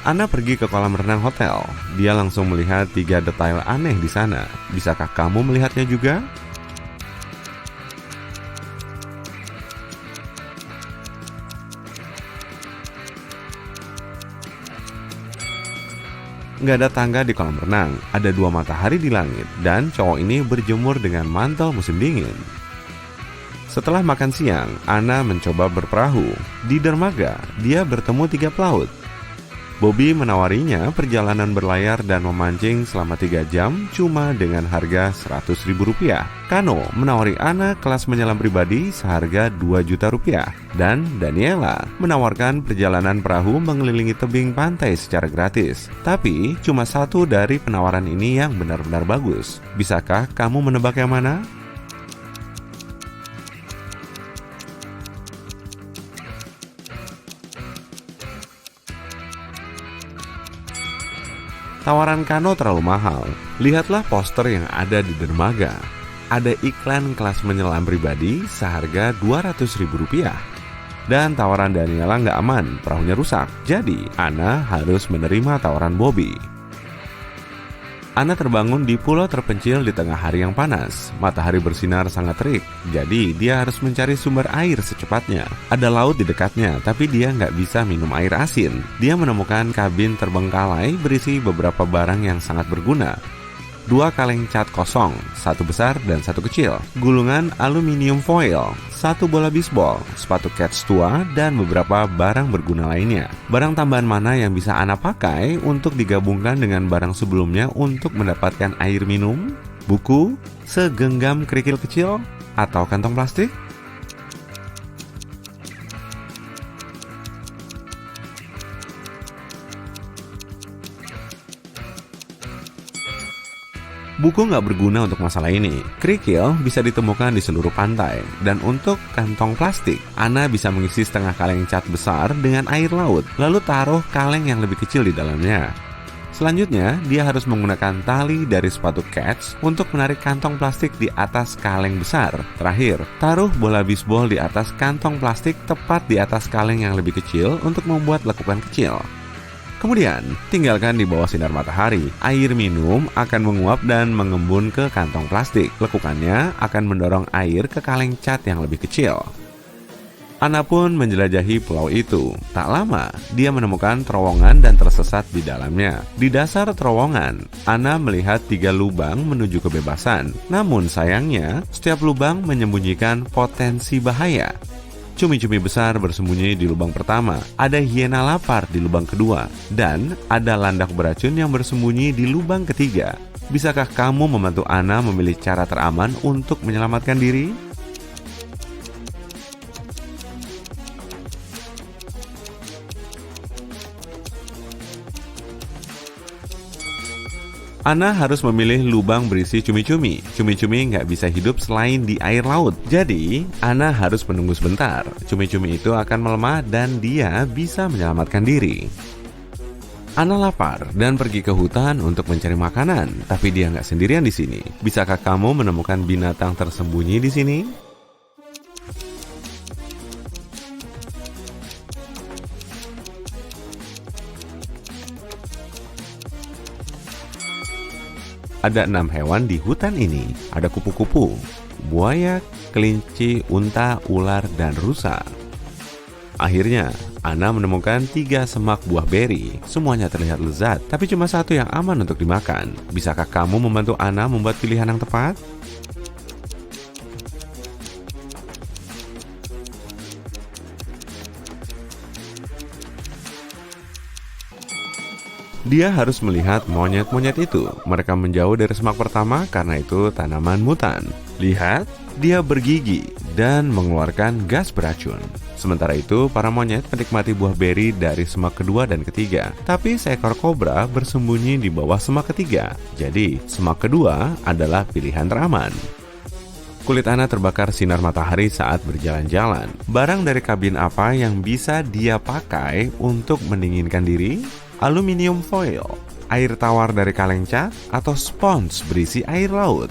Ana pergi ke kolam renang hotel. Dia langsung melihat 3 detail aneh di sana. Bisakah kamu melihatnya juga? Nggak ada tangga di kolam renang, ada 2 matahari di langit, dan cowok ini berjemur dengan mantel musim dingin. Setelah makan siang, Ana mencoba berperahu. Di dermaga, dia bertemu 3 pelaut. Bobby menawarinya perjalanan berlayar dan memancing selama 3 jam cuma dengan harga Rp100.000. Kano menawari Ana kelas menyelam pribadi seharga Rp2.000.000. Dan Daniela menawarkan perjalanan perahu mengelilingi tebing pantai secara gratis. Tapi cuma satu dari penawaran ini yang benar-benar bagus. Bisakah kamu menebak yang mana? Tawaran Kano terlalu mahal. Lihatlah poster yang ada di dermaga. Ada iklan kelas menyelam pribadi seharga Rp200.000. Dan tawaran Daniela nggak aman, perahunya rusak. Jadi, Ana harus menerima tawaran Bobby. Ana terbangun di pulau terpencil di tengah hari yang panas. Matahari bersinar sangat terik, jadi dia harus mencari sumber air secepatnya. Ada laut di dekatnya, tapi dia nggak bisa minum air asin. Dia menemukan kabin terbengkalai berisi beberapa barang yang sangat berguna. 2 kaleng cat kosong, 1 besar dan 1 kecil, gulungan aluminium foil, 1 bola bisbol, sepatu kets tua, dan beberapa barang berguna lainnya. Barang tambahan mana yang bisa Ana pakai untuk digabungkan dengan barang sebelumnya untuk mendapatkan air minum, buku, segenggam kerikil kecil, atau kantong plastik? Buku nggak berguna untuk masalah ini. Kerikil bisa ditemukan di seluruh pantai. Dan untuk kantong plastik, Ana bisa mengisi setengah kaleng cat besar dengan air laut, lalu taruh kaleng yang lebih kecil di dalamnya. Selanjutnya, dia harus menggunakan tali dari sepatu kets untuk menarik kantong plastik di atas kaleng besar. Terakhir, taruh bola bisbol di atas kantong plastik tepat di atas kaleng yang lebih kecil untuk membuat lekukan kecil. Kemudian, tinggalkan di bawah sinar matahari. Air minum akan menguap dan mengembun ke kantong plastik. Lekukannya akan mendorong air ke kaleng cat yang lebih kecil. Ana pun menjelajahi pulau itu. Tak lama, dia menemukan terowongan dan tersesat di dalamnya. Di dasar terowongan, Ana melihat 3 lubang menuju kebebasan. Namun sayangnya, setiap lubang menyembunyikan potensi bahaya. Cumi-cumi besar bersembunyi di lubang pertama, ada hiena lapar di lubang kedua, dan ada landak beracun yang bersembunyi di lubang ketiga. Bisakah kamu membantu Ana memilih cara teraman untuk menyelamatkan diri? Ana harus memilih lubang berisi cumi-cumi. Cumi-cumi nggak bisa hidup selain di air laut. Jadi, Ana harus menunggu sebentar. Cumi-cumi itu akan melemah dan dia bisa menyelamatkan diri. Ana lapar dan pergi ke hutan untuk mencari makanan. Tapi dia nggak sendirian di sini. Bisakah kamu menemukan binatang tersembunyi di sini? Ada 6 hewan di hutan ini. Ada kupu-kupu, buaya, kelinci, unta, ular, dan rusa. Akhirnya, Ana menemukan 3 semak buah beri. Semuanya terlihat lezat, tapi cuma 1 yang aman untuk dimakan. Bisakah kamu membantu Ana membuat pilihan yang tepat? Dia harus melihat monyet-monyet itu. Mereka menjauh dari semak pertama karena itu tanaman mutan. Lihat, dia bergigi dan mengeluarkan gas beracun. Sementara itu, para monyet menikmati buah beri dari semak kedua dan ketiga. Tapi seekor kobra bersembunyi di bawah semak ketiga. Jadi, semak kedua adalah pilihan teraman. Kulit Ana terbakar sinar matahari saat berjalan-jalan. Barang dari kabin apa yang bisa dia pakai untuk mendinginkan diri? Aluminium foil, air tawar dari kaleng cat, atau spons berisi air laut?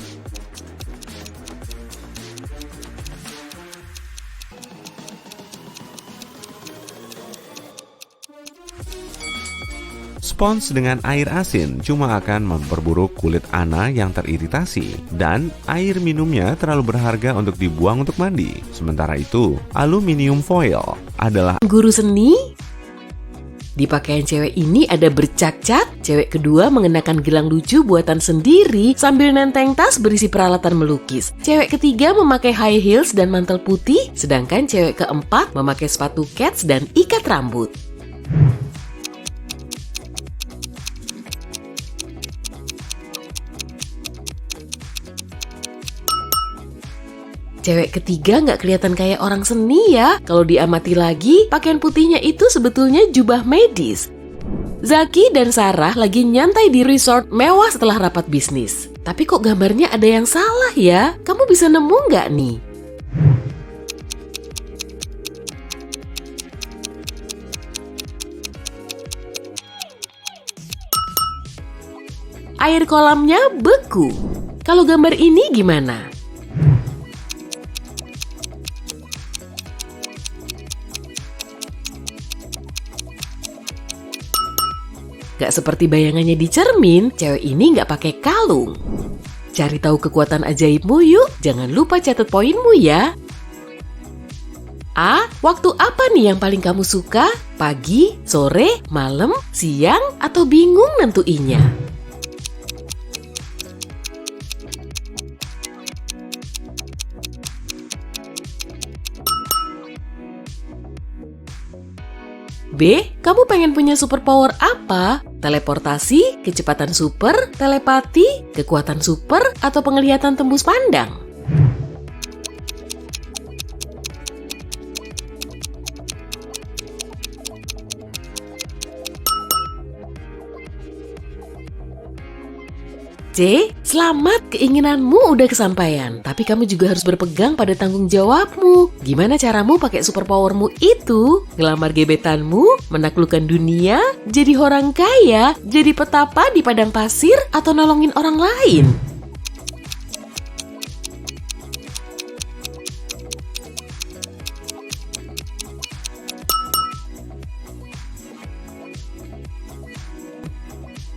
Spons dengan air asin cuma akan memperburuk kulit Anna yang teriritasi, dan air minumnya terlalu berharga untuk dibuang untuk mandi. Sementara itu, aluminium foil adalah Guru seni? Di pakaian cewek ini ada bercak-cak. Cewek kedua mengenakan gelang lucu buatan sendiri sambil nenteng tas berisi peralatan melukis. Cewek ketiga memakai high heels dan mantel putih, sedangkan cewek keempat memakai sepatu kets dan ikat rambut. Cewek ketiga nggak kelihatan kayak orang seni ya. Kalau diamati lagi, pakaian putihnya itu sebetulnya jubah medis. Zaki dan Sarah lagi nyantai di resort mewah setelah rapat bisnis. Tapi kok gambarnya ada yang salah ya? Kamu bisa nemu nggak nih? Air kolamnya beku. Kalau gambar ini gimana? Gak seperti bayangannya di cermin, cewek ini gak pakai kalung. Cari tahu kekuatan ajaibmu yuk, jangan lupa catat poinmu ya. A. Waktu apa nih yang paling kamu suka? Pagi, sore, malam, siang, atau bingung nentuinya? B. Kamu pengen punya superpower apa? Teleportasi, kecepatan super, telepati, kekuatan super, atau penglihatan tembus pandang? C. Selamat, keinginanmu udah kesampaian. Tapi kamu juga harus berpegang pada tanggung jawabmu. Gimana caramu pakai superpowermu itu? Ngelamar gebetanmu? Menaklukkan dunia? Jadi orang kaya? Jadi petapa di padang pasir? Atau nolongin orang lain?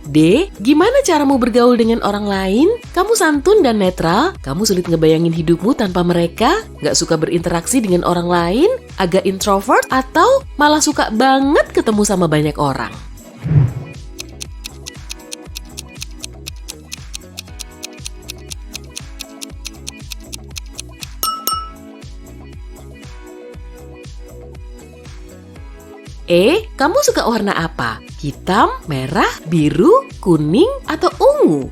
D. Gimana caramu bergaul dengan orang lain? Kamu santun dan netral? Kamu sulit ngebayangin hidupmu tanpa mereka? Gak suka berinteraksi dengan orang lain? Agak introvert? Atau malah suka banget ketemu sama banyak orang? E. Kamu suka warna apa? Hitam, merah, biru, kuning, atau ungu?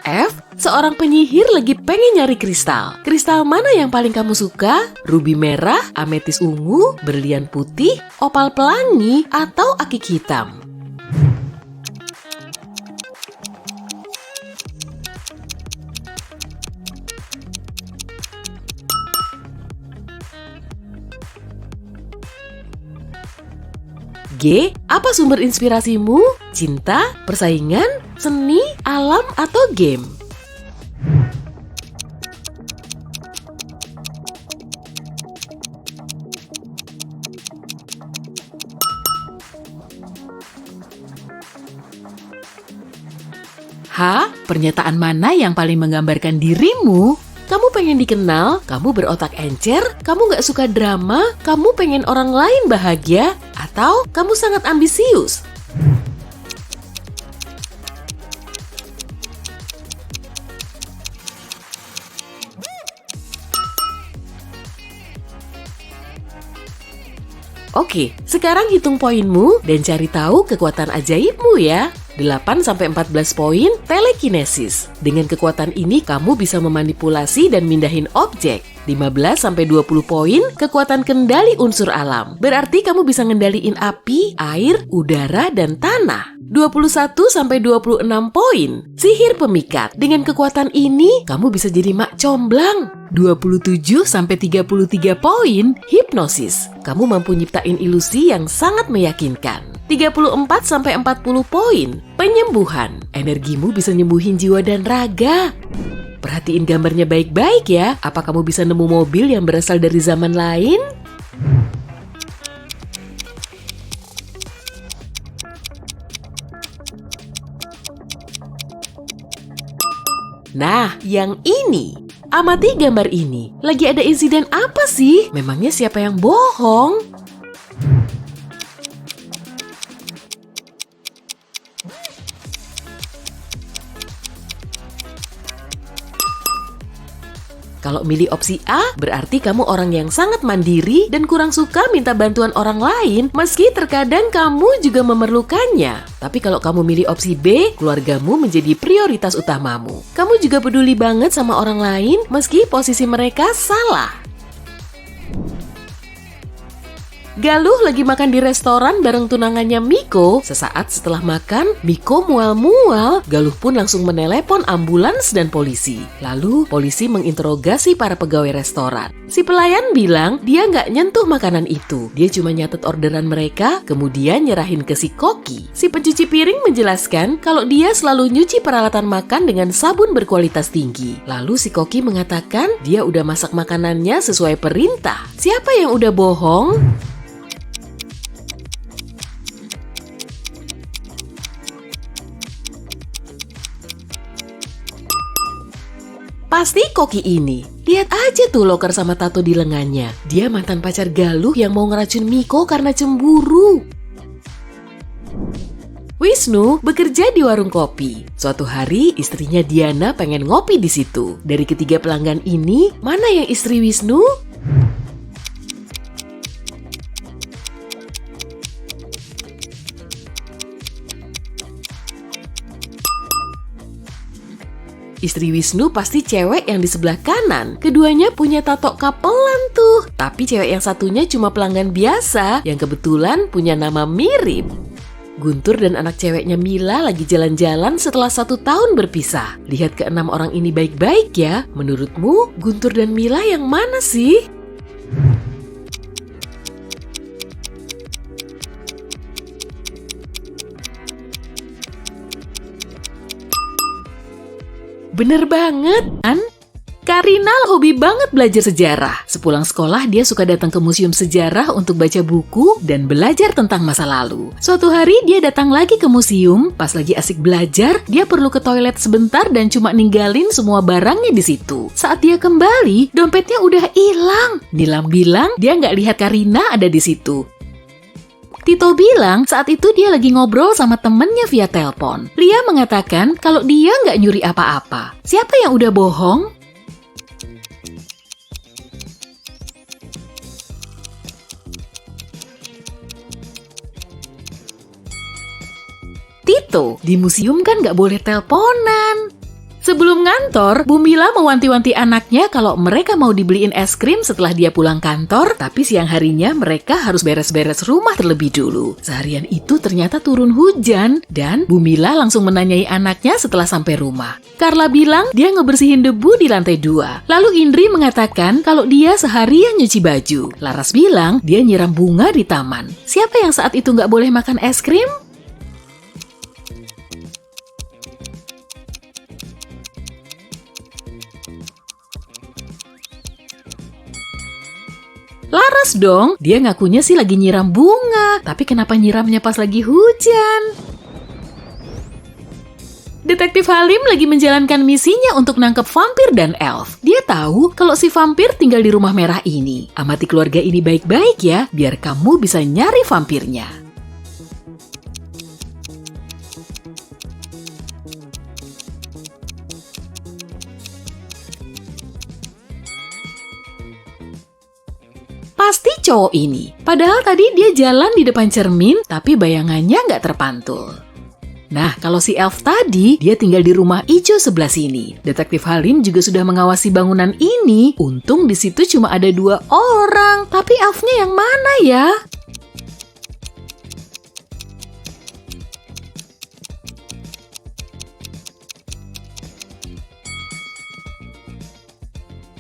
F. Seorang penyihir lagi pengen nyari kristal. Kristal mana yang paling kamu suka? Ruby merah, ametis ungu, berlian putih, opal pelangi, atau akik hitam? G. Apa sumber inspirasimu? Cinta, persaingan, seni, alam, atau game? H. Pernyataan mana yang paling menggambarkan dirimu? Kamu pengen dikenal, kamu berotak encer, kamu gak suka drama, kamu pengen orang lain bahagia, atau kamu sangat ambisius? Oke, sekarang hitung poinmu dan cari tahu kekuatan ajaibmu ya. 8-14 poin telekinesis. Dengan kekuatan ini kamu bisa memanipulasi dan mindahin objek. 15-20 poin kekuatan kendali unsur alam. Berarti kamu bisa ngendaliin api, air, udara, dan tanah. 21-26 poin sihir pemikat. Dengan kekuatan ini kamu bisa jadi mak comblang. 27-33 poin hipnosis. Kamu mampu nyiptain ilusi yang sangat meyakinkan. 34-40 poin. Penyembuhan. Energimu bisa nyembuhin jiwa dan raga. Perhatiin gambarnya baik-baik ya. Apa kamu bisa nemu mobil yang berasal dari zaman lain? Nah, yang ini. Amati gambar ini. Lagi ada insiden apa sih? Memangnya siapa yang bohong? Kalau milih opsi A, berarti kamu orang yang sangat mandiri dan kurang suka minta bantuan orang lain, meski terkadang kamu juga memerlukannya. Tapi kalau kamu milih opsi B, keluargamu menjadi prioritas utamamu. Kamu juga peduli banget sama orang lain, meski posisi mereka salah. Galuh lagi makan di restoran bareng tunangannya Miko. Sesaat setelah makan, Miko mual-mual. Galuh pun langsung menelepon ambulans dan polisi. Lalu, polisi menginterogasi para pegawai restoran. Si pelayan bilang dia nggak nyentuh makanan itu. Dia cuma nyatet orderan mereka, kemudian nyerahin ke si Koki. Si pencuci piring menjelaskan kalau dia selalu nyuci peralatan makan dengan sabun berkualitas tinggi. Lalu si Koki mengatakan dia udah masak makanannya sesuai perintah. Siapa yang udah bohong? Pasti Koki ini. Lihat aja tuh loker sama tato di lengannya. Dia mantan pacar Galuh yang mau ngeracun Miko karena cemburu. Wisnu bekerja di warung kopi. Suatu hari istrinya Diana pengen ngopi di situ. Dari ketiga pelanggan ini, mana yang istri Wisnu? Istri Wisnu pasti cewek yang di sebelah kanan. Keduanya punya tato kapelan tuh. Tapi cewek yang satunya cuma pelanggan biasa yang kebetulan punya nama mirip. Guntur dan anak ceweknya Mila lagi jalan-jalan setelah 1 tahun berpisah. Lihat ke-6 orang ini baik-baik ya. Menurutmu Guntur dan Mila yang mana sih? Bener banget, kan? Karina hobi banget belajar sejarah. Sepulang sekolah, dia suka datang ke museum sejarah untuk baca buku dan belajar tentang masa lalu. Suatu hari, dia datang lagi ke museum. Pas lagi asik belajar, dia perlu ke toilet sebentar dan cuma ninggalin semua barangnya di situ. Saat dia kembali, dompetnya udah hilang. Nilam bilang dia nggak lihat Karina ada di situ. Tito bilang saat itu dia lagi ngobrol sama temennya via telepon. Lia mengatakan kalau dia nggak nyuri apa-apa. Siapa yang udah bohong? Tito, di museum kan nggak boleh teleponan. Sebelum ngantor, Bu Mila mewanti-wanti anaknya kalau mereka mau dibeliin es krim setelah dia pulang kantor, tapi siang harinya mereka harus beres-beres rumah terlebih dulu. Seharian itu ternyata turun hujan, dan Bu Mila langsung menanyai anaknya setelah sampai rumah. Carla bilang dia ngebersihin debu di lantai 2. Lalu Indri mengatakan kalau dia seharian nyuci baju. Laras bilang dia nyiram bunga di taman. Siapa yang saat itu nggak boleh makan es krim? Laras dong, dia ngakunya sih lagi nyiram bunga. Tapi kenapa nyiramnya pas lagi hujan? Detektif Halim lagi menjalankan misinya untuk nangkep vampir dan elf. Dia tahu kalau si vampir tinggal di rumah merah ini. Amati keluarga ini baik-baik ya, biar kamu bisa nyari vampirnya. Pasti cowok ini. Padahal tadi dia jalan di depan cermin, tapi bayangannya nggak terpantul. Nah, kalau si elf tadi, dia tinggal di rumah ijo sebelah sini. Detektif Halim juga sudah mengawasi bangunan ini. Untung di situ cuma ada 2 orang. Tapi elfnya yang mana ya?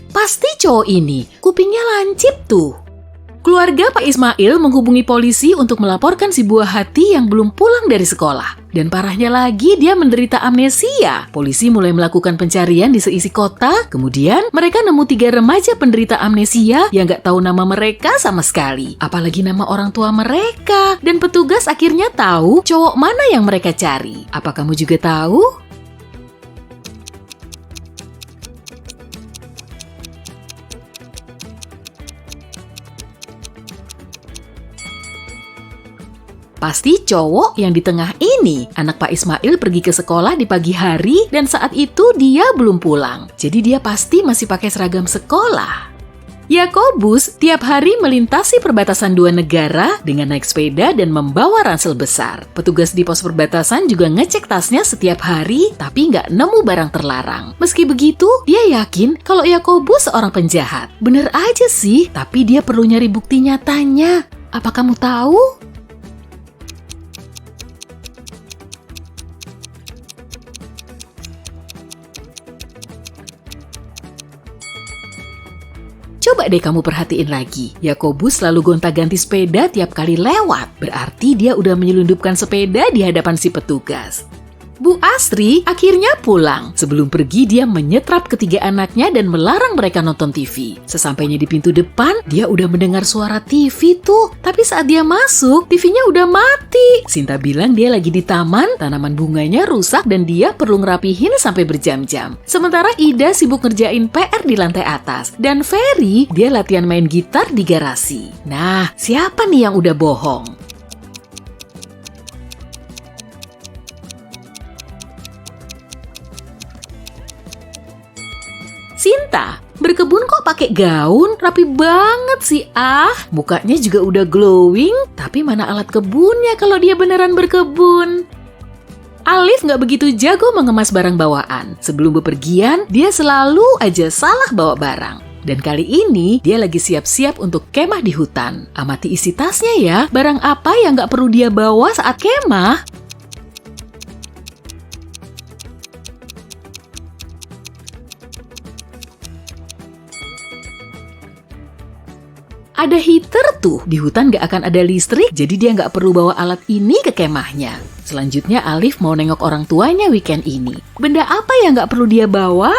Pasti cowok ini. Kupingnya lancip tuh. Keluarga Pak Ismail menghubungi polisi untuk melaporkan si buah hati yang belum pulang dari sekolah. Dan parahnya lagi, dia menderita amnesia. Polisi mulai melakukan pencarian di seisi kota. Kemudian, mereka nemu 3 remaja penderita amnesia yang gak tahu nama mereka sama sekali. Apalagi nama orang tua mereka. Dan petugas akhirnya tahu cowok mana yang mereka cari. Apa kamu juga tahu? Pasti cowok yang di tengah ini. Anak Pak Ismail pergi ke sekolah di pagi hari dan saat itu dia belum pulang. Jadi dia pasti masih pakai seragam sekolah. Yakobus tiap hari melintasi perbatasan 2 negara dengan naik sepeda dan membawa ransel besar. Petugas di pos perbatasan juga ngecek tasnya setiap hari, tapi nggak nemu barang terlarang. Meski begitu, dia yakin kalau Yakobus seorang penjahat. Bener aja sih, tapi dia perlu nyari bukti nyatanya. Apa kamu tahu? Coba deh kamu perhatiin lagi. Yakobus selalu gonta-ganti sepeda tiap kali lewat. Berarti dia udah menyelundupkan sepeda di hadapan si petugas. Bu Astri akhirnya pulang. Sebelum pergi, dia menyetrap ketiga anaknya dan melarang mereka nonton TV. Sesampainya di pintu depan, dia udah mendengar suara TV tuh. Tapi saat dia masuk, TV-nya udah mati. Sinta bilang dia lagi di taman, tanaman bunganya rusak dan dia perlu ngerapihin sampai berjam-jam. Sementara Ida sibuk ngerjain PR di lantai atas. Dan Ferry, dia latihan main gitar di garasi. Nah, siapa nih yang udah bohong? Sinta, berkebun kok pakai gaun? Rapi banget sih Mukanya juga udah glowing, tapi mana alat kebunnya kalau dia beneran berkebun? Alif nggak begitu jago mengemas barang bawaan. Sebelum bepergian, dia selalu aja salah bawa barang. Dan kali ini, dia lagi siap-siap untuk kemah di hutan. Amati isi tasnya ya, barang apa yang nggak perlu dia bawa saat kemah? Ada heater tuh, di hutan gak akan ada listrik, jadi dia gak perlu bawa alat ini ke kemahnya. Selanjutnya Alif mau nengok orang tuanya weekend ini. Benda apa yang gak perlu dia bawa?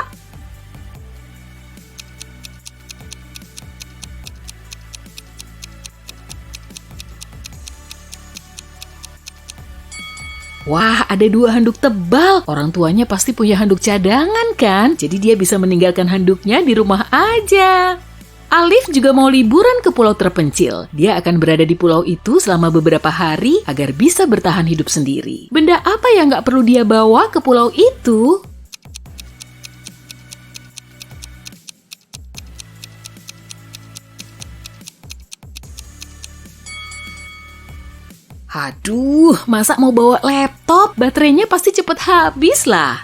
Wah, ada 2 handuk tebal. Orang tuanya pasti punya handuk cadangan kan? Jadi dia bisa meninggalkan handuknya di rumah aja. Alif juga mau liburan ke pulau terpencil. Dia akan berada di pulau itu selama beberapa hari agar bisa bertahan hidup sendiri. Benda apa yang nggak perlu dia bawa ke pulau itu? Aduh, masa mau bawa laptop? Baterainya pasti cepet habis lah.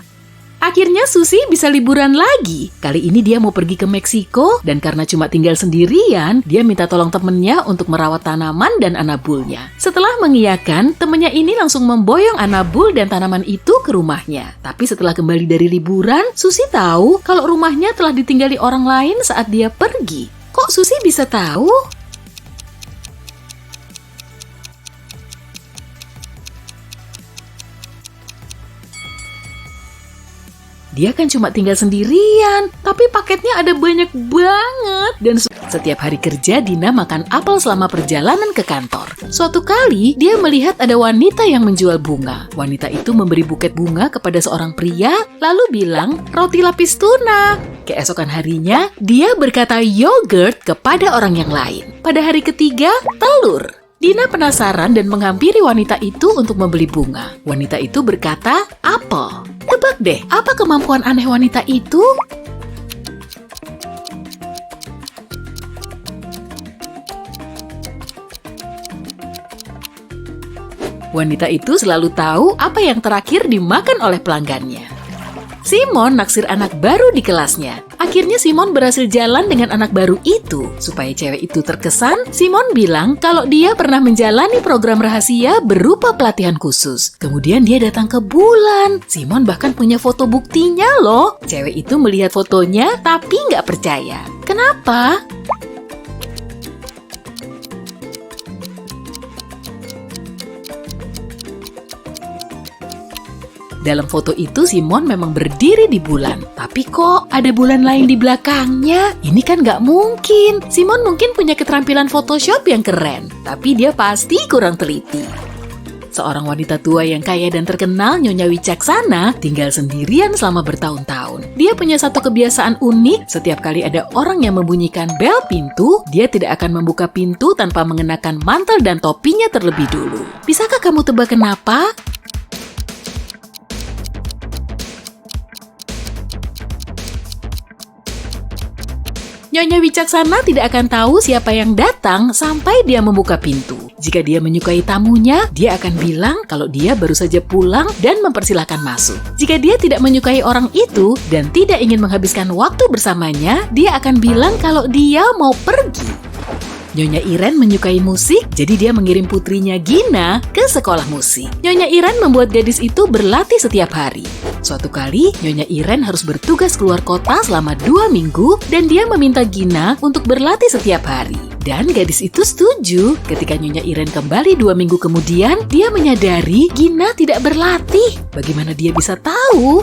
Akhirnya Susi bisa liburan lagi. Kali ini dia mau pergi ke Meksiko dan karena cuma tinggal sendirian, dia minta tolong temennya untuk merawat tanaman dan anabulnya. Setelah mengiyakan, temennya ini langsung memboyong anabul dan tanaman itu ke rumahnya. Tapi setelah kembali dari liburan, Susi tahu kalau rumahnya telah ditinggali orang lain saat dia pergi. Kok Susi bisa tahu? Dia kan cuma tinggal sendirian, tapi paketnya ada banyak banget. Dan setiap hari kerja, Dina makan apel selama perjalanan ke kantor. Suatu kali, dia melihat ada wanita yang menjual bunga. Wanita itu memberi buket bunga kepada seorang pria, lalu bilang, roti lapis tuna. Keesokan harinya, dia berkata yogurt kepada orang yang lain. Pada hari ketiga, telur. Dina penasaran dan menghampiri wanita itu untuk membeli bunga. Wanita itu berkata, apel. Tebak deh, apa kemampuan aneh wanita itu? Wanita itu selalu tahu apa yang terakhir dimakan oleh pelanggannya. Simon naksir anak baru di kelasnya. Akhirnya Simon berhasil jalan dengan anak baru itu. Supaya cewek itu terkesan, Simon bilang kalau dia pernah menjalani program rahasia berupa pelatihan khusus. Kemudian dia datang ke bulan. Simon bahkan punya foto buktinya loh. Cewek itu melihat fotonya tapi nggak percaya. Kenapa? Dalam foto itu Simon memang berdiri di bulan. Tapi kok ada bulan lain di belakangnya? Ini kan nggak mungkin. Simon mungkin punya keterampilan Photoshop yang keren, tapi dia pasti kurang teliti. Seorang wanita tua yang kaya dan terkenal, Nyonya Wicaksana, tinggal sendirian selama bertahun-tahun. Dia punya satu kebiasaan unik, setiap kali ada orang yang membunyikan bel pintu, dia tidak akan membuka pintu tanpa mengenakan mantel dan topinya terlebih dulu. Bisakah kamu tebak kenapa? Nyonya Wicaksana tidak akan tahu siapa yang datang sampai dia membuka pintu. Jika dia menyukai tamunya, dia akan bilang kalau dia baru saja pulang dan mempersilahkan masuk. Jika dia tidak menyukai orang itu dan tidak ingin menghabiskan waktu bersamanya, dia akan bilang kalau dia mau pergi. Nyonya Iren menyukai musik, jadi dia mengirim putrinya Gina ke sekolah musik. Nyonya Iren membuat gadis itu berlatih setiap hari. Suatu kali, Nyonya Iren harus bertugas keluar kota selama 2 minggu dan dia meminta Gina untuk berlatih setiap hari. Dan gadis itu setuju. Ketika Nyonya Iren kembali 2 minggu kemudian, dia menyadari Gina tidak berlatih. Bagaimana dia bisa tahu?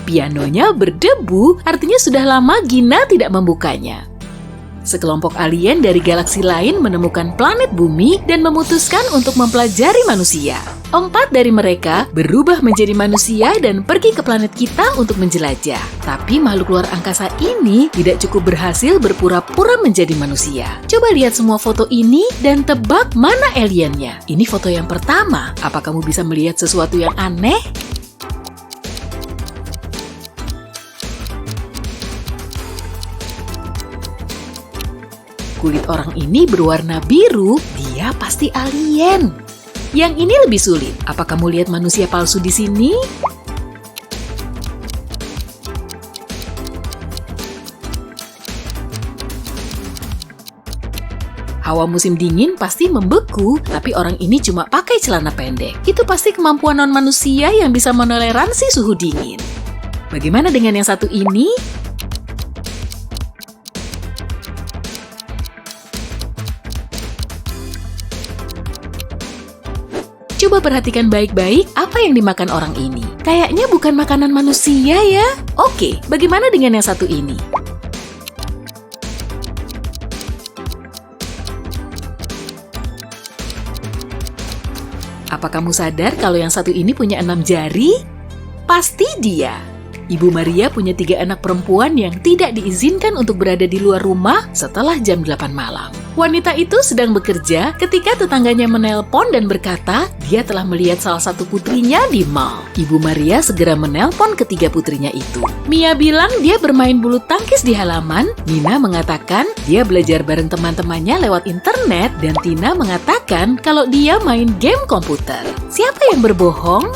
Pianonya berdebu, artinya sudah lama Gina tidak membukanya. Sekelompok alien dari galaksi lain menemukan planet bumi dan memutuskan untuk mempelajari manusia. 4 dari mereka berubah menjadi manusia dan pergi ke planet kita untuk menjelajah. Tapi makhluk luar angkasa ini tidak cukup berhasil berpura-pura menjadi manusia. Coba lihat semua foto ini dan tebak mana aliennya. Ini foto yang pertama. Apa kamu bisa melihat sesuatu yang aneh? Kulit orang ini berwarna biru, dia pasti alien. Yang ini lebih sulit. Apa kamu lihat manusia palsu di sini? Hawa musim dingin pasti membeku, tapi orang ini cuma pakai celana pendek. Itu pasti kemampuan non-manusia yang bisa menoleransi suhu dingin. Bagaimana dengan yang satu ini? Coba perhatikan baik-baik apa yang dimakan orang ini. Kayaknya bukan makanan manusia ya. Oke, bagaimana dengan yang satu ini? Apa kamu sadar kalau yang satu ini punya 6 jari? Pasti dia. Ibu Maria punya 3 anak perempuan yang tidak diizinkan untuk berada di luar rumah setelah jam 8 malam. Wanita itu sedang bekerja ketika tetangganya menelpon dan berkata dia telah melihat salah satu putrinya di mall. Ibu Maria segera menelpon ketiga putrinya itu. Mia bilang dia bermain bulu tangkis di halaman, Nina mengatakan dia belajar bareng teman-temannya lewat internet, dan Tina mengatakan kalau dia main game komputer. Siapa yang berbohong?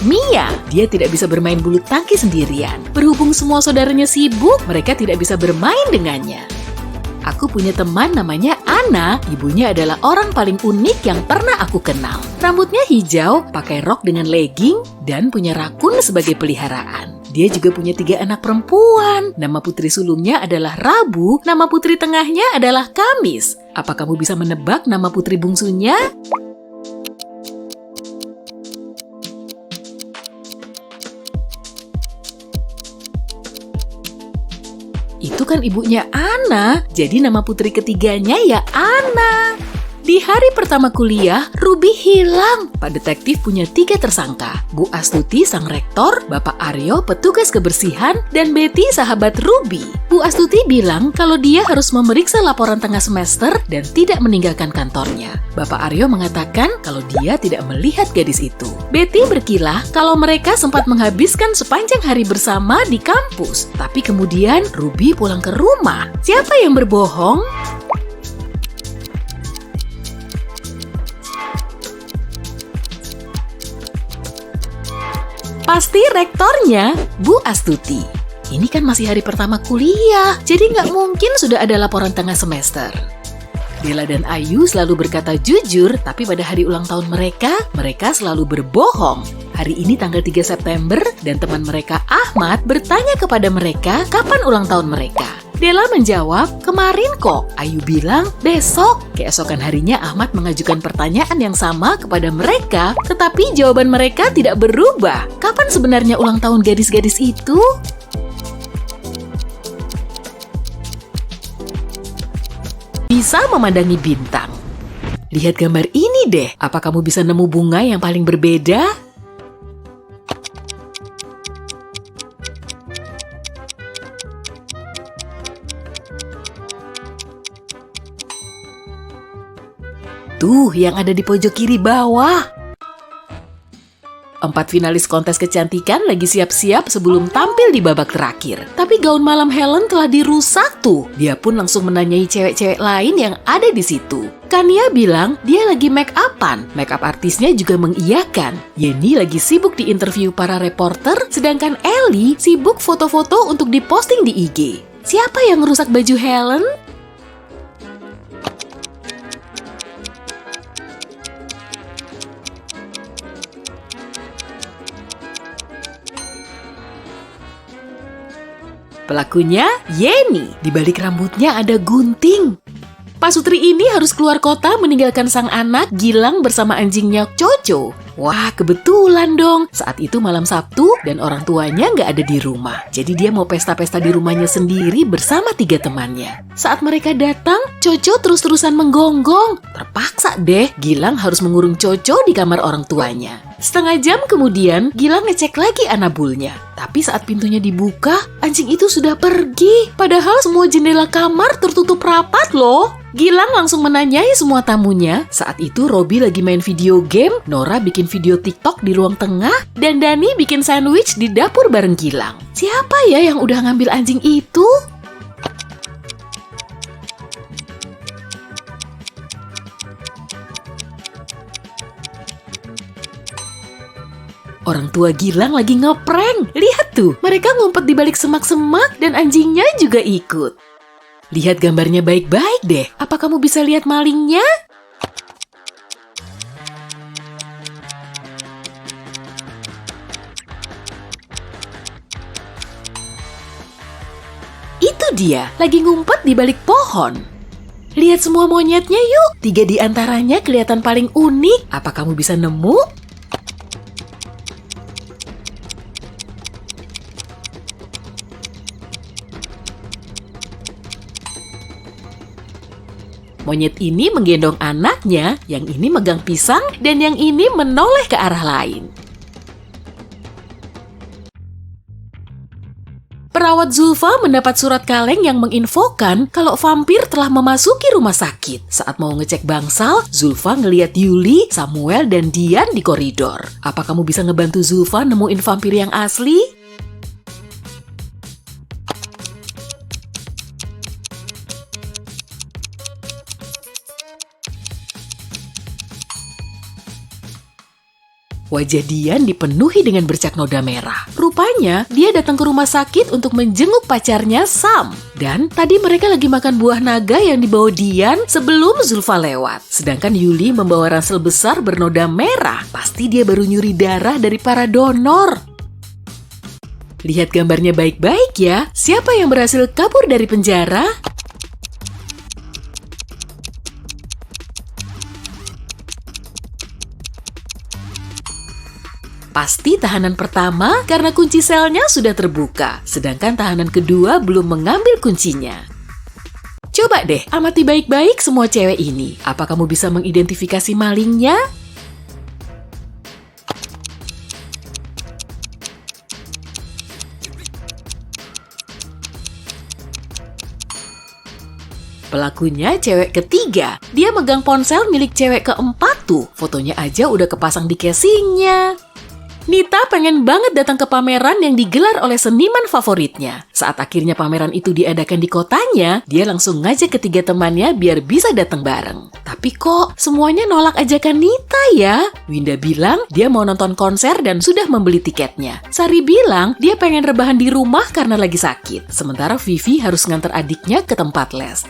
Mia, dia tidak bisa bermain bulu tangkis sendirian. Berhubung semua saudaranya sibuk, mereka tidak bisa bermain dengannya. Aku punya teman namanya Anna, ibunya adalah orang paling unik yang pernah aku kenal. Rambutnya hijau, pakai rok dengan legging, dan punya rakun sebagai peliharaan. Dia juga punya 3 anak perempuan. Nama putri sulungnya adalah Rabu, nama putri tengahnya adalah Kamis. Apa kamu bisa menebak nama putri bungsunya? Itu kan ibunya Anna, jadi nama putri ketiganya ya Anna. Di hari pertama kuliah, Ruby hilang. Pak detektif punya 3 tersangka. Bu Astuti, sang rektor, Bapak Aryo, petugas kebersihan, dan Betty, sahabat Ruby. Bu Astuti bilang kalau dia harus memeriksa laporan tengah semester dan tidak meninggalkan kantornya. Bapak Aryo mengatakan kalau dia tidak melihat gadis itu. Betty berkilah kalau mereka sempat menghabiskan sepanjang hari bersama di kampus. Tapi kemudian Ruby pulang ke rumah. Siapa yang berbohong? Pasti rektornya, Bu Astuti. Ini kan masih hari pertama kuliah, jadi nggak mungkin sudah ada laporan tengah semester. Bella dan Ayu selalu berkata jujur, tapi pada hari ulang tahun mereka selalu berbohong. Hari ini tanggal 3 September dan teman mereka Ahmad bertanya kepada mereka kapan ulang tahun mereka. Della menjawab, kemarin kok. Ayu bilang, besok. Keesokan harinya Ahmad mengajukan pertanyaan yang sama kepada mereka, tetapi jawaban mereka tidak berubah. Kapan sebenarnya ulang tahun gadis-gadis itu? Bisa memandangi bintang. Lihat gambar ini deh. Apa kamu bisa nemu bunga yang paling berbeda? Tuh, yang ada di pojok kiri bawah. 4 finalis kontes kecantikan lagi siap-siap sebelum tampil di babak terakhir. Tapi gaun malam Helen telah dirusak tuh. Dia pun langsung menanyai cewek-cewek lain yang ada di situ. Kania bilang dia lagi make-upan. Make-up artisnya juga mengiyakan. Yeni lagi sibuk di interview para reporter, sedangkan Ellie sibuk foto-foto untuk diposting di IG. Siapa yang merusak baju Helen? Pelakunya Yeni. Di balik rambutnya ada gunting. Pasutri ini harus keluar kota meninggalkan sang anak Gilang bersama anjingnya Coco. Wah, kebetulan dong. Saat itu malam Sabtu dan orang tuanya nggak ada di rumah. Jadi dia mau pesta-pesta di rumahnya sendiri bersama 3 temannya. Saat mereka datang, Coco terus-terusan menggonggong. Terpaksa deh, Gilang harus mengurung Coco di kamar orang tuanya. Setengah jam kemudian, Gilang ngecek lagi anabulnya. Tapi saat pintunya dibuka, anjing itu sudah pergi. Padahal semua jendela kamar tertutup rapat loh. Gilang langsung menanyai semua tamunya. Saat itu Robby lagi main video game, Nora bikin video TikTok di ruang tengah, dan Dani bikin sandwich di dapur bareng Gilang. Siapa ya yang udah ngambil anjing itu? Orang tua Gilang lagi ngeprank. Lihat tuh, mereka ngumpet di balik semak-semak dan anjingnya juga ikut. Lihat gambarnya baik-baik deh. Apa kamu bisa lihat malingnya? Itu dia, lagi ngumpet di balik pohon. Lihat semua monyetnya yuk. 3 di antaranya kelihatan paling unik. Apa kamu bisa nemu? Monyet ini menggendong anaknya, yang ini megang pisang, dan yang ini menoleh ke arah lain. Perawat Zulfa mendapat surat kaleng yang menginfokan kalau vampir telah memasuki rumah sakit. Saat mau ngecek bangsal, Zulfa ngeliat Yuli, Samuel, dan Dian di koridor. Apa kamu bisa ngebantu Zulfa nemuin vampir yang asli? Wajah Dian dipenuhi dengan bercak noda merah. Rupanya, dia datang ke rumah sakit untuk menjenguk pacarnya Sam. Dan tadi mereka lagi makan buah naga yang dibawa Dian sebelum Zulfa lewat. Sedangkan Yuli membawa ransel besar bernoda merah. Pasti dia baru nyuri darah dari para donor. Lihat gambarnya baik-baik ya. Siapa yang berhasil kabur dari penjara? Pasti tahanan pertama karena kunci selnya sudah terbuka, sedangkan tahanan kedua belum mengambil kuncinya. Coba deh, amati baik-baik semua cewek ini. Apa kamu bisa mengidentifikasi malingnya? Pelakunya cewek ketiga. Dia megang ponsel milik cewek keempat tuh. Fotonya aja udah kepasang di casingnya. Nita pengen banget datang ke pameran yang digelar oleh seniman favoritnya. Saat akhirnya pameran itu diadakan di kotanya, dia langsung ngajak ketiga temannya biar bisa datang bareng. Tapi kok semuanya nolak ajakan Nita ya? Winda bilang dia mau nonton konser dan sudah membeli tiketnya. Sari bilang dia pengen rebahan di rumah karena lagi sakit. Sementara Vivi harus nganter adiknya ke tempat les.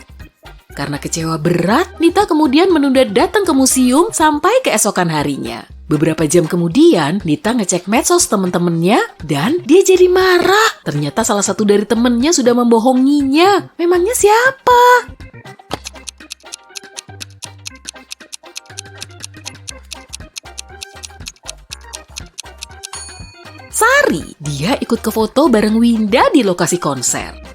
Karena kecewa berat, Nita kemudian menunda datang ke museum sampai keesokan harinya. Beberapa jam kemudian, Nita ngecek medsos temen-temennya dan dia jadi marah. Ternyata salah satu dari temennya sudah membohonginya. Memangnya siapa? Sari, dia ikut ke foto bareng Winda di lokasi konser.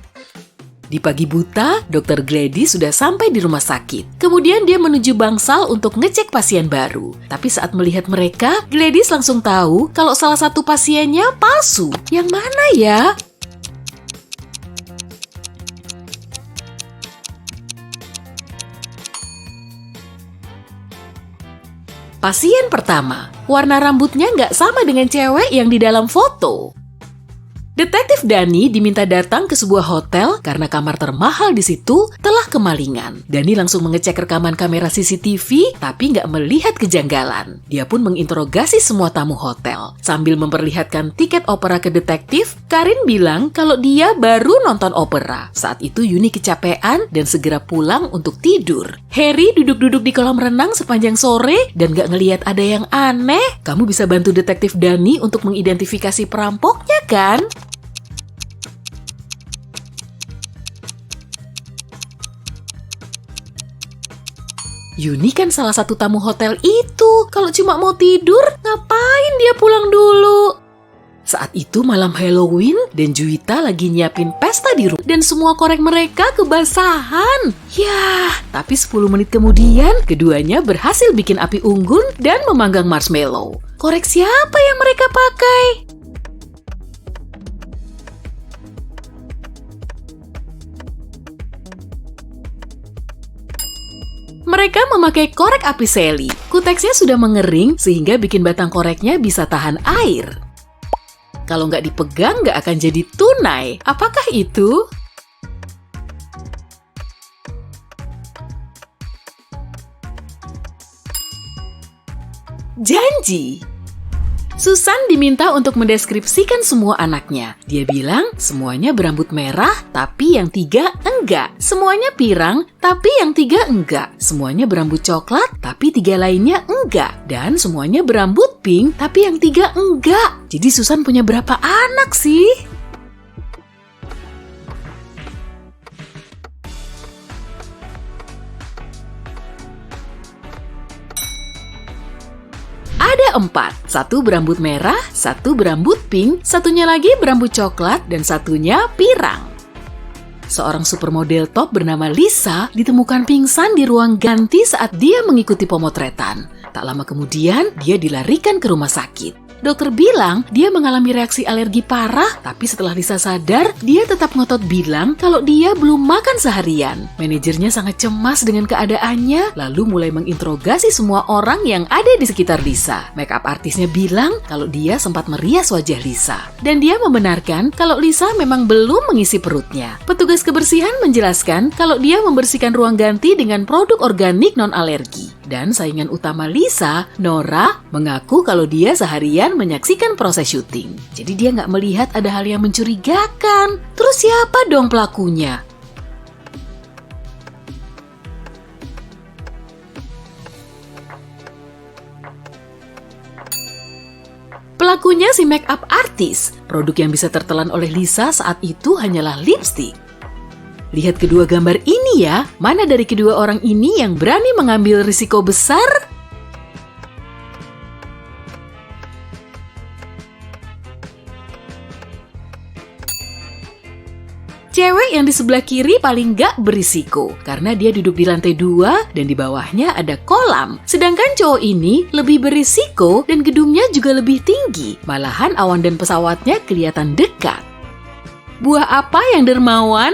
Di pagi buta, Dr. Gladys sudah sampai di rumah sakit. Kemudian dia menuju bangsal untuk ngecek pasien baru. Tapi saat melihat mereka, Gladys langsung tahu kalau salah satu pasiennya palsu. Yang mana ya? Pasien pertama, warna rambutnya nggak sama dengan cewek yang di dalam foto. Detektif Dani diminta datang ke sebuah hotel karena kamar termahal di situ telah kemalingan. Dani langsung mengecek rekaman kamera CCTV tapi nggak melihat kejanggalan. Dia pun menginterogasi semua tamu hotel. Sambil memperlihatkan tiket opera ke detektif, Karin bilang kalau dia baru nonton opera. Saat itu Yuni kecapean dan segera pulang untuk tidur. Harry duduk-duduk di kolam renang sepanjang sore dan nggak ngelihat ada yang aneh. Kamu bisa bantu detektif Dani untuk mengidentifikasi perampoknya kan? Yuni kan salah satu tamu hotel itu. Kalau cuma mau tidur, ngapain dia pulang dulu? Saat itu malam Halloween dan Juwita lagi nyiapin pesta di rumah. Dan semua korek mereka kebasahan. Yah, tapi 10 menit kemudian keduanya berhasil bikin api unggun dan memanggang marshmallow. Korek siapa yang mereka pakai? Mereka memakai korek api seli. Kuteksnya sudah mengering sehingga bikin batang koreknya bisa tahan air. Kalau nggak dipegang nggak akan jadi tunai. Apakah itu? Janji. Susan diminta untuk mendeskripsikan semua anaknya. Dia bilang semuanya berambut merah, tapi yang 3 enggak. Semuanya pirang, tapi yang 3 enggak. Semuanya berambut coklat, tapi 3 lainnya enggak. Dan semuanya berambut pink, tapi yang 3 enggak. Jadi Susan punya berapa anak sih? Ada 4, 1 berambut merah, 1 berambut pink, satunya lagi berambut coklat, dan satunya pirang. Seorang supermodel top bernama Lisa ditemukan pingsan di ruang ganti saat dia mengikuti pemotretan. Tak lama kemudian, dia dilarikan ke rumah sakit. Dokter bilang dia mengalami reaksi alergi parah, tapi setelah Lisa sadar, dia tetap ngotot bilang kalau dia belum makan seharian. Manajernya sangat cemas dengan keadaannya, lalu mulai menginterogasi semua orang yang ada di sekitar Lisa. Makeup artisnya bilang kalau dia sempat merias wajah Lisa. Dan dia membenarkan kalau Lisa memang belum mengisi perutnya. Petugas kebersihan menjelaskan kalau dia membersihkan ruang ganti dengan produk organik non-alergi. Dan saingan utama Lisa, Nora, mengaku kalau dia seharian menyaksikan proses syuting. Jadi dia nggak melihat ada hal yang mencurigakan. Terus siapa dong pelakunya? Pelakunya si makeup artist. Produk yang bisa tertelan oleh Lisa saat itu hanyalah lipstick. Lihat kedua gambar ini ya, mana dari kedua orang ini yang berani mengambil risiko besar? Cewek yang di sebelah kiri paling gak berisiko, karena dia duduk di lantai 2 dan di bawahnya ada kolam. Sedangkan cowok ini lebih berisiko dan gedungnya juga lebih tinggi, malahan awan dan pesawatnya kelihatan dekat. Buah apa yang dermawan?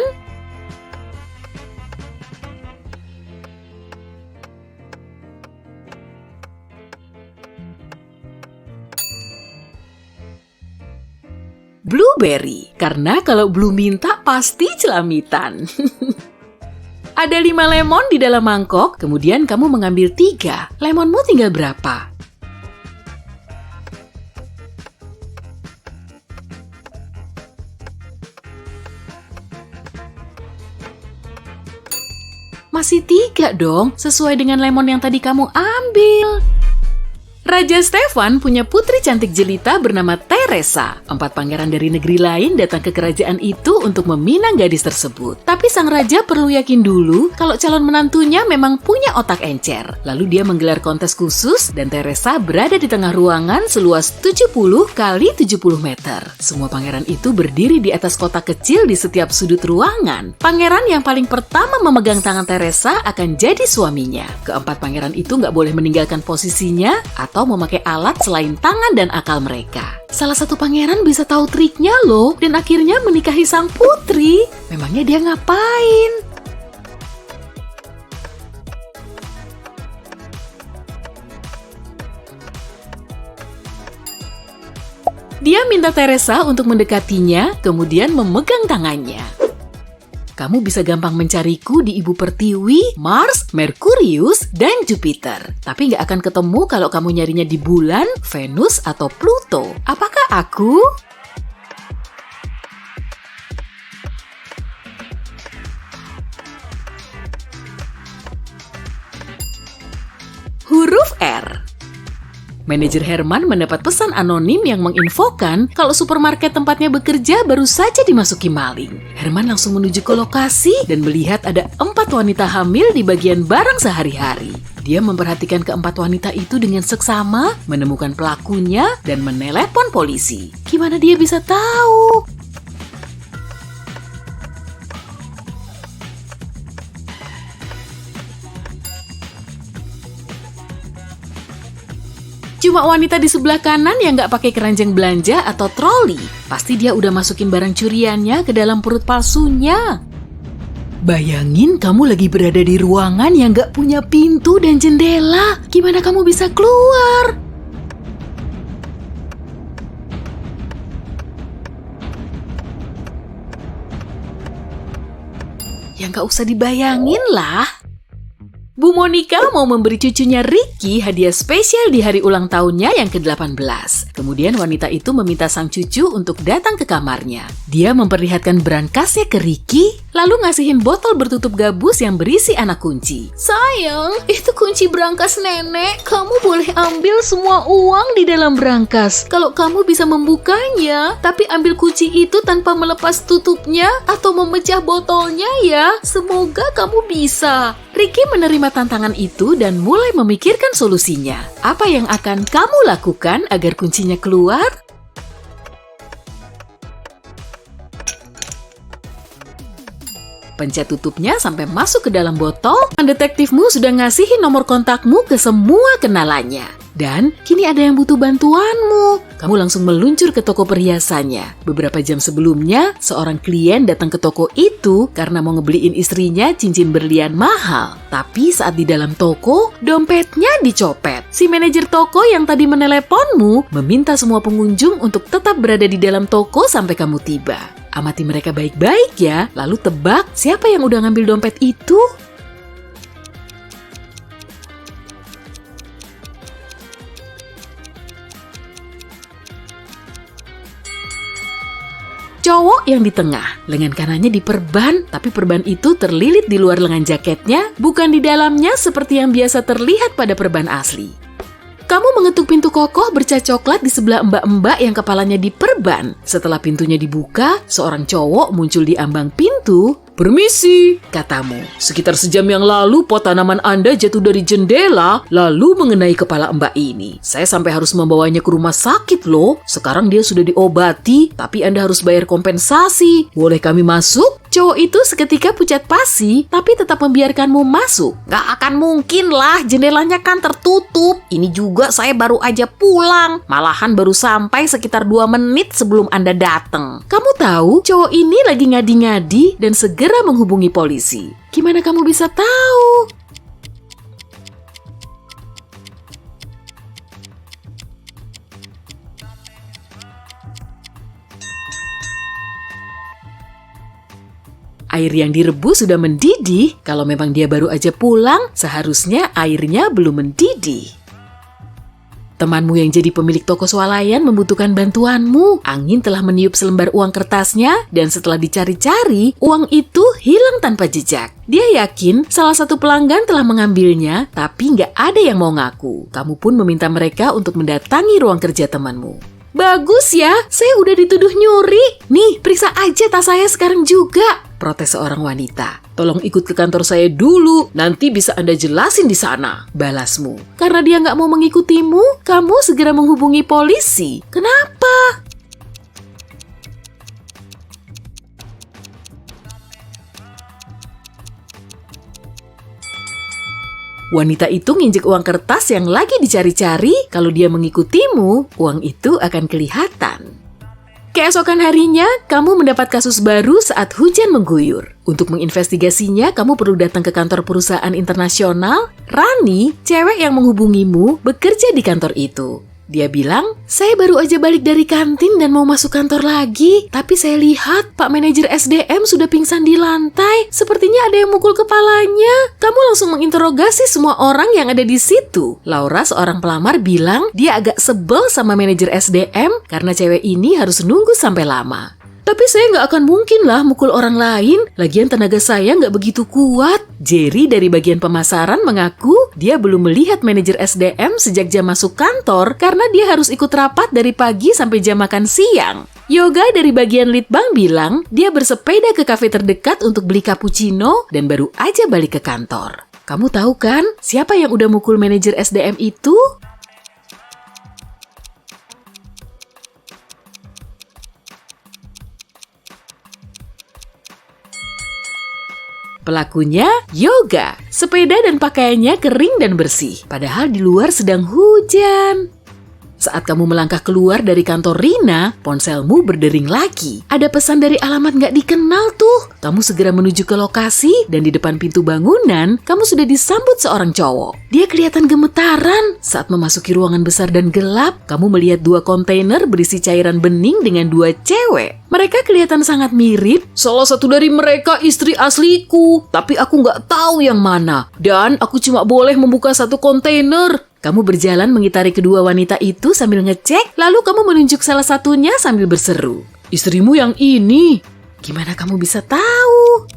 Blueberry, karena kalau Blue minta pasti celamitan. Ada 5 lemon di dalam mangkok, kemudian kamu mengambil 3. Lemonmu tinggal berapa? Masih 3 dong, sesuai dengan lemon yang tadi kamu ambil. Raja Stefan punya putri cantik jelita bernama Teresa. 4 pangeran dari negeri lain datang ke kerajaan itu untuk meminang gadis tersebut. Tapi sang raja perlu yakin dulu kalau calon menantunya memang punya otak encer. Lalu dia menggelar kontes khusus dan Teresa berada di tengah ruangan seluas 70 kali 70 meter. Semua pangeran itu berdiri di atas kotak kecil di setiap sudut ruangan. Pangeran yang paling pertama memegang tangan Teresa akan jadi suaminya. Keempat pangeran itu nggak boleh meninggalkan posisinya atau memakai alat selain tangan dan akal mereka. Salah satu pangeran bisa tahu triknya loh dan akhirnya menikahi sang putri. Memangnya dia ngapain? Dia minta Teresa untuk mendekatinya, kemudian memegang tangannya. Kamu bisa gampang mencariku di Ibu Pertiwi, Mars, Merkurius, dan Jupiter. Tapi nggak akan ketemu kalau kamu nyarinya di bulan, Venus, atau Pluto. Apakah aku? Huruf R. Manajer Herman mendapat pesan anonim yang menginfokan kalau supermarket tempatnya bekerja baru saja dimasuki maling. Herman langsung menuju ke lokasi dan melihat ada 4 wanita hamil di bagian barang sehari-hari. Dia memperhatikan keempat wanita itu dengan seksama, menemukan pelakunya, dan menelepon polisi. Gimana dia bisa tahu? Cuma wanita di sebelah kanan yang nggak pakai keranjang belanja atau troli. Pasti dia udah masukin barang curiannya ke dalam perut palsunya. Bayangin kamu lagi berada di ruangan yang nggak punya pintu dan jendela. Gimana kamu bisa keluar? Ya nggak usah dibayangin lah. Bu Monica mau memberi cucunya Ricky hadiah spesial di hari ulang tahunnya yang ke-18. Kemudian wanita itu meminta sang cucu untuk datang ke kamarnya. Dia memperlihatkan berangkasnya ke Ricky, lalu ngasihin botol bertutup gabus yang berisi anak kunci. Sayang, itu kunci berangkas nenek. Kamu boleh ambil semua uang di dalam berangkas. Kalau kamu bisa membukanya, tapi ambil kunci itu tanpa melepas tutupnya atau memecah botolnya ya. Semoga kamu bisa. Ricky menerima tantangan itu dan mulai memikirkan solusinya. Apa yang akan kamu lakukan agar kuncinya keluar? Pencet tutupnya sampai masuk ke dalam botol. Detektifmu sudah ngasihin nomor kontakmu ke semua kenalannya. Dan kini ada yang butuh bantuanmu. Kamu langsung meluncur ke toko perhiasannya. Beberapa jam sebelumnya, seorang klien datang ke toko itu karena mau ngebeliin istrinya cincin berlian mahal. Tapi saat di dalam toko, dompetnya dicopet. Si manajer toko yang tadi meneleponmu meminta semua pengunjung untuk tetap berada di dalam toko sampai kamu tiba. Amati mereka baik-baik ya, lalu tebak siapa yang udah ngambil dompet itu? Cowok yang di tengah, lengan kanannya diperban, tapi perban itu terlilit di luar lengan jaketnya, bukan di dalamnya seperti yang biasa terlihat pada perban asli. Kamu mengetuk pintu kokoh bercat coklat di sebelah mbak-mbak yang kepalanya diperban. Setelah pintunya dibuka, seorang cowok muncul di ambang pintu. "Permisi," katamu. "Sekitar sejam yang lalu pot tanaman Anda jatuh dari jendela, lalu mengenai kepala Mbak ini. Saya sampai harus membawanya ke rumah sakit loh. Sekarang dia sudah diobati, tapi Anda harus bayar kompensasi. Boleh kami masuk?" Cowok itu seketika pucat pasi, tapi tetap membiarkanmu masuk. "Gak akan mungkin lah, jendelanya kan tertutup. Ini juga saya baru aja pulang. Malahan baru sampai sekitar 2 menit sebelum Anda datang." Kamu tahu, cowok ini lagi ngadi-ngadi dan segera menghubungi polisi. Gimana kamu bisa tahu? Air yang direbus sudah mendidih. Kalau memang dia baru aja pulang, seharusnya airnya belum mendidih. Temanmu yang jadi pemilik toko swalayan membutuhkan bantuanmu. Angin telah meniup selembar uang kertasnya dan setelah dicari-cari, uang itu hilang tanpa jejak. Dia yakin salah satu pelanggan telah mengambilnya, tapi nggak ada yang mau ngaku. Kamu pun meminta mereka untuk mendatangi ruang kerja temanmu. Bagus ya, saya udah dituduh nyuri. Nih, periksa aja tas saya sekarang juga, protes seorang wanita. Tolong ikut ke kantor saya dulu, nanti bisa Anda jelasin di sana, balasmu. Karena dia nggak mau mengikutimu, kamu segera menghubungi polisi. Kenapa? Wanita itu nginjek uang kertas yang lagi dicari-cari. Kalau dia mengikutimu, uang itu akan kelihatan. Keesokan harinya, kamu mendapat kasus baru saat hujan mengguyur. Untuk menginvestigasinya, kamu perlu datang ke kantor perusahaan internasional. Rani, cewek yang menghubungimu, bekerja di kantor itu. Dia bilang, saya baru aja balik dari kantin dan mau masuk kantor lagi. Tapi saya lihat Pak Manajer SDM sudah pingsan di lantai. Sepertinya ada yang mukul kepalanya. Kamu langsung menginterogasi semua orang yang ada di situ. Laura, seorang pelamar, bilang dia agak sebel sama manajer SDM karena cewek ini harus nunggu sampai lama. Tapi saya nggak akan mungkin lah mukul orang lain. Lagian tenaga saya nggak begitu kuat. Jerry dari bagian pemasaran mengaku dia belum melihat manajer SDM sejak jam masuk kantor karena dia harus ikut rapat dari pagi sampai jam makan siang. Yoga dari bagian litbang bilang dia bersepeda ke kafe terdekat untuk beli cappuccino dan baru aja balik ke kantor. Kamu tahu kan siapa yang udah mukul manajer SDM itu? Pelakunya Yoga. Sepeda dan pakaiannya kering dan bersih, padahal di luar sedang hujan. Saat kamu melangkah keluar dari kantor Rina, ponselmu berdering lagi. Ada pesan dari alamat nggak dikenal tuh. Kamu segera menuju ke lokasi dan di depan pintu bangunan, kamu sudah disambut seorang cowok. Dia kelihatan gemetaran. Saat memasuki ruangan besar dan gelap, kamu melihat 2 kontainer berisi cairan bening dengan 2 cewek. Mereka kelihatan sangat mirip. Salah satu dari mereka istri asliku, tapi aku nggak tahu yang mana. Dan aku cuma boleh membuka 1 kontainer. Kamu berjalan mengitari kedua wanita itu sambil ngecek, lalu kamu menunjuk salah satunya sambil berseru. Istrimu yang ini. Gimana kamu bisa tahu?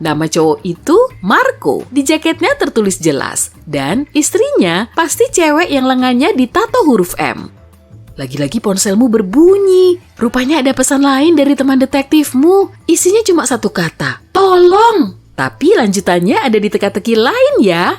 Nama cowok itu Marco. Di jaketnya tertulis jelas. Dan istrinya pasti cewek yang lengannya ditato huruf M. Lagi-lagi ponselmu berbunyi. Rupanya ada pesan lain dari teman detektifmu. Isinya cuma 1 kata. Tolong! Tapi lanjutannya ada di teka-teki lain ya.